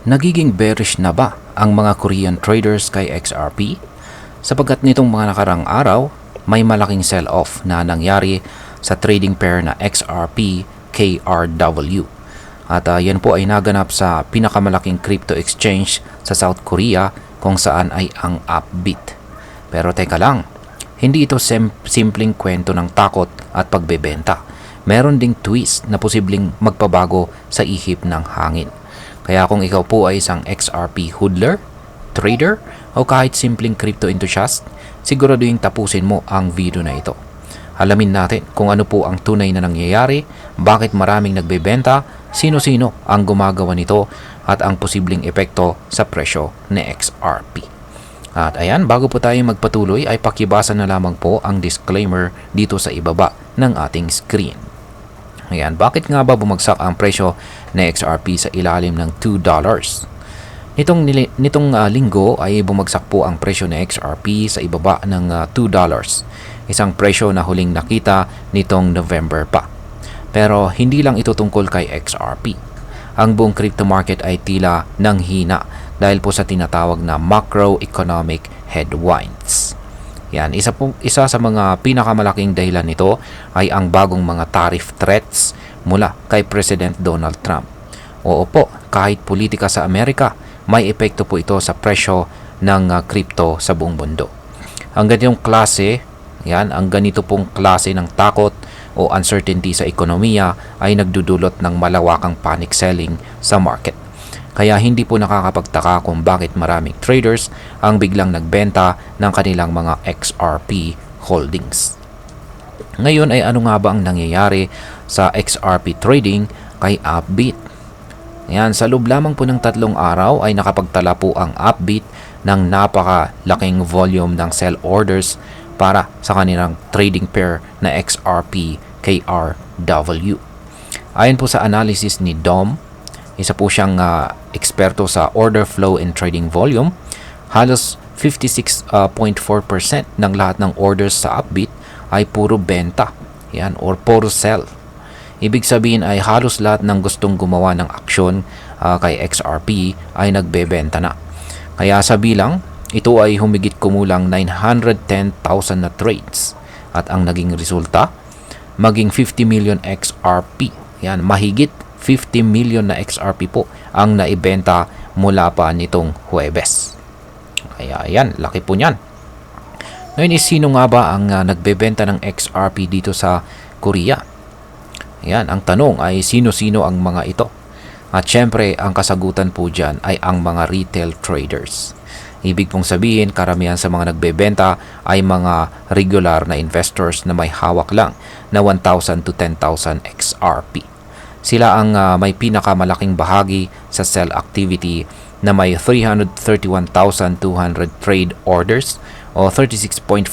Nagiging bearish na ba ang mga Korean traders kay XRP? Sapagkat nitong mga nakarang araw, may malaking sell-off na nangyari sa trading pair na XRP KRW. At yan po ay naganap sa pinakamalaking crypto exchange sa South Korea kung saan ay ang Upbit. Pero teka lang, hindi ito simpleng kwento ng takot at pagbebenta. Meron ding twist na posibleng magpabago sa ihip ng hangin. Kaya kung ikaw po ay isang XRP hodler, trader, o kahit simpleng crypto enthusiast, siguraduhin tapusin mo ang video na ito. Alamin natin kung ano po ang tunay na nangyayari, bakit maraming nagbebenta, sino-sino ang gumagawa nito, at ang posibleng epekto sa presyo ni XRP. At ayan, bago po tayo magpatuloy ay pakibasa na lamang po ang disclaimer dito sa ibaba ng ating screen. Ayan, bakit nga ba bumagsak ang presyo ng XRP sa ilalim ng $2? Nitong linggo ay bumagsak po ang presyo ng XRP sa ibaba ng $2. Isang presyo na huling nakita nitong November pa. Pero hindi lang ito tungkol kay XRP. Ang buong crypto market ay tila nanghina dahil po sa tinatawag na macroeconomic headwinds. Yan, isa sa mga pinakamalaking dahilan nito ay ang bagong mga tariff threats mula kay President Donald Trump. Oo po, kahit politika sa Amerika, may epekto po ito sa presyo ng crypto sa buong mundo. Ang ganito pong klase ng takot o uncertainty sa ekonomiya ay nagdudulot ng malawakang panic selling sa market. Kaya hindi po nakakapagtaka kung bakit maraming traders ang biglang nagbenta ng kanilang mga XRP holdings. Ngayon ay ano nga ba ang nangyayari sa XRP trading kay Upbit? Yan, sa loob lamang po ng 3 araw ay nakapagtala po ang Upbit ng napakalaking volume ng sell orders para sa kanilang trading pair na XRP KRW. Ayon po sa analysis ni Dom, isa po siyang eksperto sa order flow and trading volume. Halos 56.4% ng lahat ng orders sa Upbit ay puro benta. Yan, or puro sell. Ibig sabihin ay halos lahat ng gustong gumawa ng aksyon kay XRP ay nagbebenta na. Kaya sa bilang, ito ay humigit kumulang 910,000 na trades. At ang naging resulta, maging 50 million XRP. Yan, mahigit 50 million na XRP po ang naibenta mula pa nitong Huwebes. Kaya yan, laki po niyan. Ngayon sino nga ba ang nagbebenta ng XRP dito sa Korea? Yan, ang tanong ay sino-sino ang mga ito? At syempre, ang kasagutan po dyan ay ang mga retail traders. Ibig pong sabihin, karamihan sa mga nagbebenta ay mga regular na investors na may hawak lang na 1,000 to 10,000 XRP. Sila ang may pinakamalaking bahagi sa sell activity na may 331,200 trade orders o 36.4%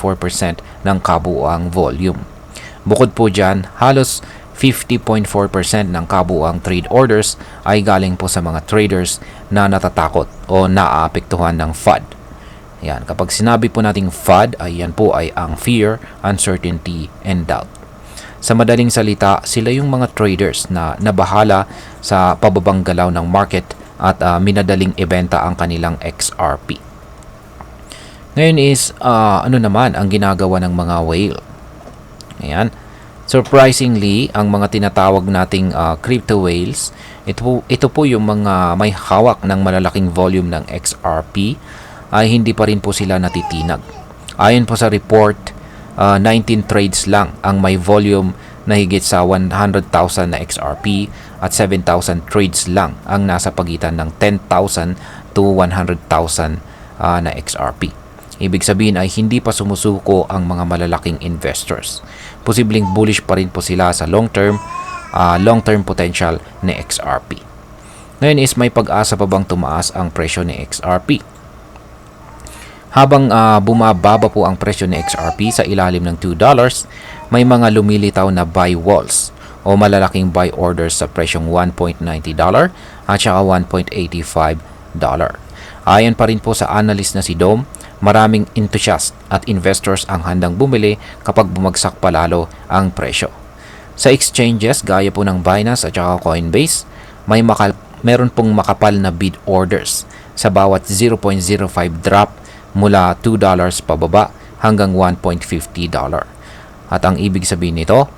ng kabuuang volume. Bukod po dyan, halos 50.4% ng kabuuang trade orders ay galing po sa mga traders na natatakot o naaapektuhan ng FUD. Yan, kapag sinabi po nating FUD, ay yan po ay ang fear, uncertainty, and doubt. Sa madaling salita, sila yung mga traders na nabahala sa pababang galaw ng market at minadaling ibenta ang kanilang XRP. Ngayon is, ano naman ang ginagawa ng mga whale? Ayan. Surprisingly, ang mga tinatawag nating crypto whales, ito po yung mga may hawak ng malalaking volume ng XRP, ay hindi pa rin po sila natitinag. Ayon po sa report, 19 trades lang ang may volume na higit sa 100,000 na XRP at 7,000 trades lang ang nasa pagitan ng 10,000 to 100,000 na XRP. Ibig sabihin ay hindi pa sumusuko ang mga malalaking investors. Posibleng bullish pa rin po sila sa long-term potential ni XRP. Ngayon is may pag-asa pa bang tumaas ang presyo ni XRP? Habang bumababa po ang presyo ni XRP sa ilalim ng $2, may mga lumilitaw na buy walls o malalaking buy orders sa presyong $1.90 at saka $1.85. Ayon pa rin po sa analyst na si Dom, maraming enthusiast at investors ang handang bumili kapag bumagsak palalo ang presyo. Sa exchanges gaya po ng Binance at saka Coinbase, may meron pong makapal na bid orders sa bawat 0.05 drop mula $2 pababa hanggang $1.50. At ang ibig sabihin nito,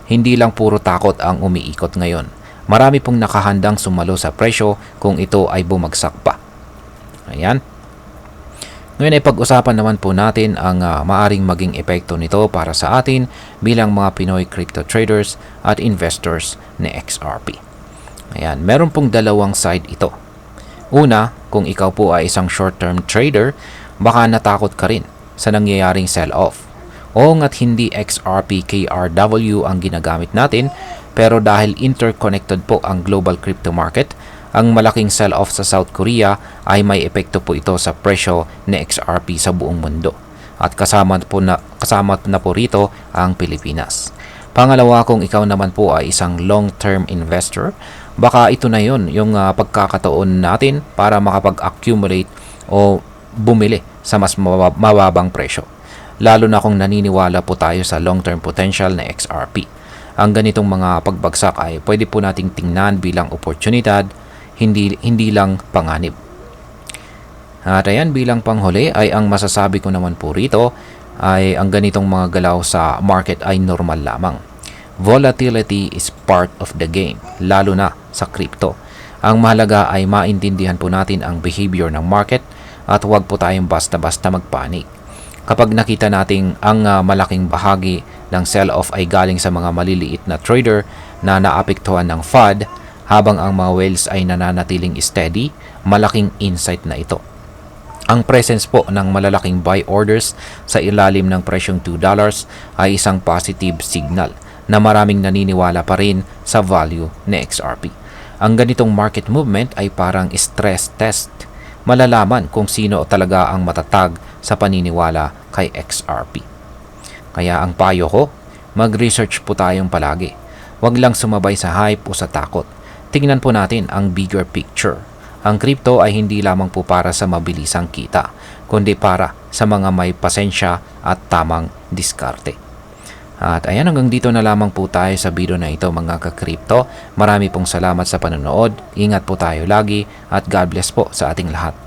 hindi lang puro takot ang umiikot ngayon. Marami pong nakahandang sumalo sa presyo kung ito ay bumagsak pa. Ayan. Ngayon ay pag-usapan naman po natin ang maaring maging epekto nito para sa atin bilang mga Pinoy crypto traders at investors ni XRP. Ayan, meron pong dalawang side ito. Una, kung ikaw po ay isang short-term trader, baka natakot ka rin sa nangyayaring sell-off. O nga't hindi XRP KRW ang ginagamit natin, pero dahil interconnected po ang global crypto market, ang malaking sell-off sa South Korea ay may epekto po ito sa presyo ni XRP sa buong mundo. At kasama na po rito ang Pilipinas. Pangalawa, kung ikaw naman po ay isang long-term investor, baka ito na yun yung pagkakataon natin para makapag-accumulate o bumili sa mas mababang presyo. Lalo na kung naniniwala po tayo sa long-term potential na XRP. Ang ganitong mga pagbagsak ay pwede po nating tingnan bilang oportunidad, hindi lang panganib. At ayan, bilang panghuli ay ang masasabi ko naman po rito ay ang ganitong mga galaw sa market ay normal lamang. Volatility is part of the game, lalo na sa crypto. Ang mahalaga ay maintindihan po natin ang behavior ng market at huwag po tayong basta-basta magpanik. Kapag nakita nating ang malaking bahagi ng sell-off ay galing sa mga maliliit na trader na naapektuhan ng FUD, habang ang mga whales ay nananatiling steady, malaking insight na ito. Ang presence po ng malalaking buy orders sa ilalim ng presyong $2 ay isang positive signal na maraming naniniwala pa rin sa value ni XRP. Ang ganitong market movement ay parang stress test. Malalaman kung sino talaga ang matatag sa paniniwala kay XRP. Kaya ang payo ko, mag-research po tayong palagi. Huwag lang sumabay sa hype o sa takot. Tingnan po natin ang bigger picture. Ang crypto ay hindi lamang po para sa mabilisang kita, kundi para sa mga may pasensya at tamang diskarte. At ayan, hanggang dito na lamang po tayo sa video na ito mga ka-crypto. Marami pong salamat sa panonood. Ingat po tayo lagi at God bless po sa ating lahat.